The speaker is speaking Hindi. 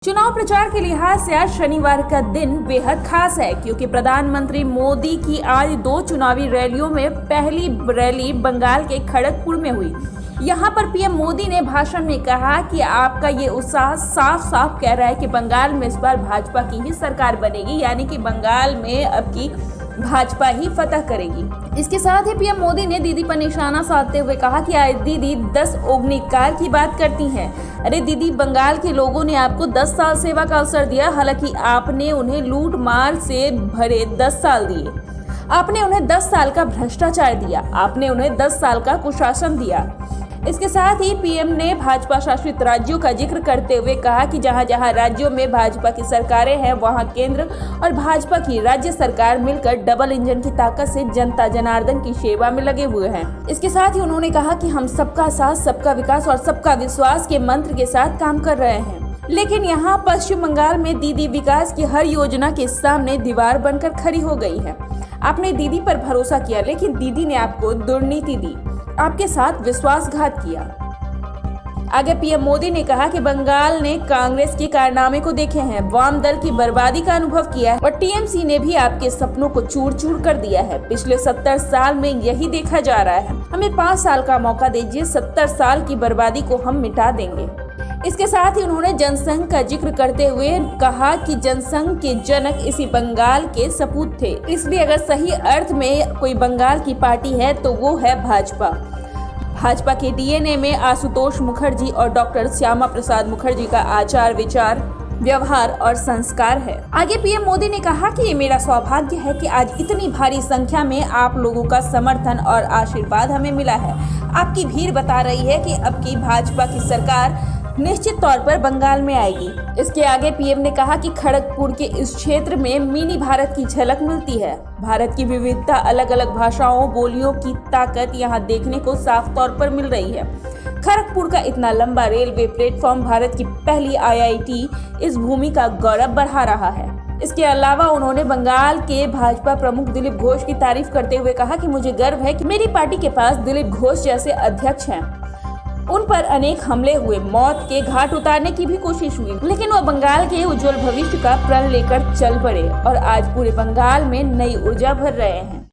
चुनाव प्रचार के लिहाज से आज शनिवार का दिन बेहद खास है क्योंकि प्रधानमंत्री मोदी की आज दो चुनावी रैलियों में पहली रैली बंगाल के खड़गपुर में हुई। यहां पर पीएम मोदी ने भाषण में कहा कि आपका ये उत्साह साफ साफ कह रहा है कि बंगाल में इस बार भाजपा की ही सरकार बनेगी, यानी कि बंगाल में अब की भाजपा ही फतह करेगी। इसके साथ ही पीएम मोदी ने दीदी पर निशाना साधते हुए कहा कि आज दीदी 10 अग्निकार की बात करती हैं। अरे दीदी, बंगाल के लोगों ने आपको 10 साल सेवा का अवसर दिया, हालांकि आपने उन्हें लूट मार से भरे 10 साल दिए। आपने उन्हें 10 साल का भ्रष्टाचार दिया, आपने उन्हें 10 साल का कुशासन दिया। इसके साथ ही पीएम ने भाजपा शासित राज्यों का जिक्र करते हुए कहा कि जहां जहां राज्यों में भाजपा की सरकारें हैं, वहां केंद्र और भाजपा की राज्य सरकार मिलकर डबल इंजन की ताकत से जनता जनार्दन की सेवा में लगे हुए हैं। इसके साथ ही उन्होंने कहा कि हम सबका साथ, सबका विकास और सबका विश्वास के मंत्र के साथ काम कर रहे हैं। लेकिन यहाँ पश्चिम बंगाल में दीदी विकास की हर योजना के सामने दीवार बनकर खड़ी हो गई है। आपने दीदी पर भरोसा किया, लेकिन दीदी ने आपको दुर्नीति दी, आपके साथ विश्वासघात किया। आगे पीएम मोदी ने कहा कि बंगाल ने कांग्रेस के कारनामे को देखे हैं, वाम दल की बर्बादी का अनुभव किया है और टीएमसी ने भी आपके सपनों को चूर चूर कर दिया है। पिछले 70 साल में यही देखा जा रहा है। हमें 5 साल का मौका दीजिए, 70 साल की बर्बादी को हम मिटा देंगे। इसके साथ ही उन्होंने जनसंघ का जिक्र करते हुए कहा कि जनसंघ के जनक इसी बंगाल के सपूत थे, इसलिए अगर सही अर्थ में कोई बंगाल की पार्टी है तो वो है भाजपा। भाजपा के डीएनए में आशुतोष मुखर्जी और डॉक्टर श्यामा प्रसाद मुखर्जी का आचार विचार, व्यवहार और संस्कार है। आगे पीएम मोदी ने कहा कि ये मेरा सौभाग्य है कि आज इतनी भारी संख्या में आप लोगों का समर्थन और आशीर्वाद हमें मिला है। आपकी भीड़ बता रही है कि अब की भाजपा की सरकार निश्चित तौर पर बंगाल में आएगी। इसके आगे पीएम ने कहा कि खड़गपुर के इस क्षेत्र में मिनी भारत की झलक मिलती है। भारत की विविधता, अलग अलग भाषाओं, बोलियों की ताकत यहाँ देखने को साफ तौर पर मिल रही है। खड़गपुर का इतना लंबा रेलवे प्लेटफॉर्म भारत की पहली आईआईटी इस भूमि का गौरव बढ़ा रहा है। इसके अलावा उन्होंने बंगाल के भाजपा प्रमुख दिलीप घोष की तारीफ करते हुए कहा कि मुझे गर्व है कि मेरी पार्टी के पास दिलीप घोष जैसे अध्यक्ष हैं। उन पर अनेक हमले हुए, मौत के घाट उतारने की भी कोशिश हुई, लेकिन वो बंगाल के उज्जवल भविष्य का प्रण लेकर चल पड़े और आज पूरे बंगाल में नई ऊर्जा भर रहे हैं।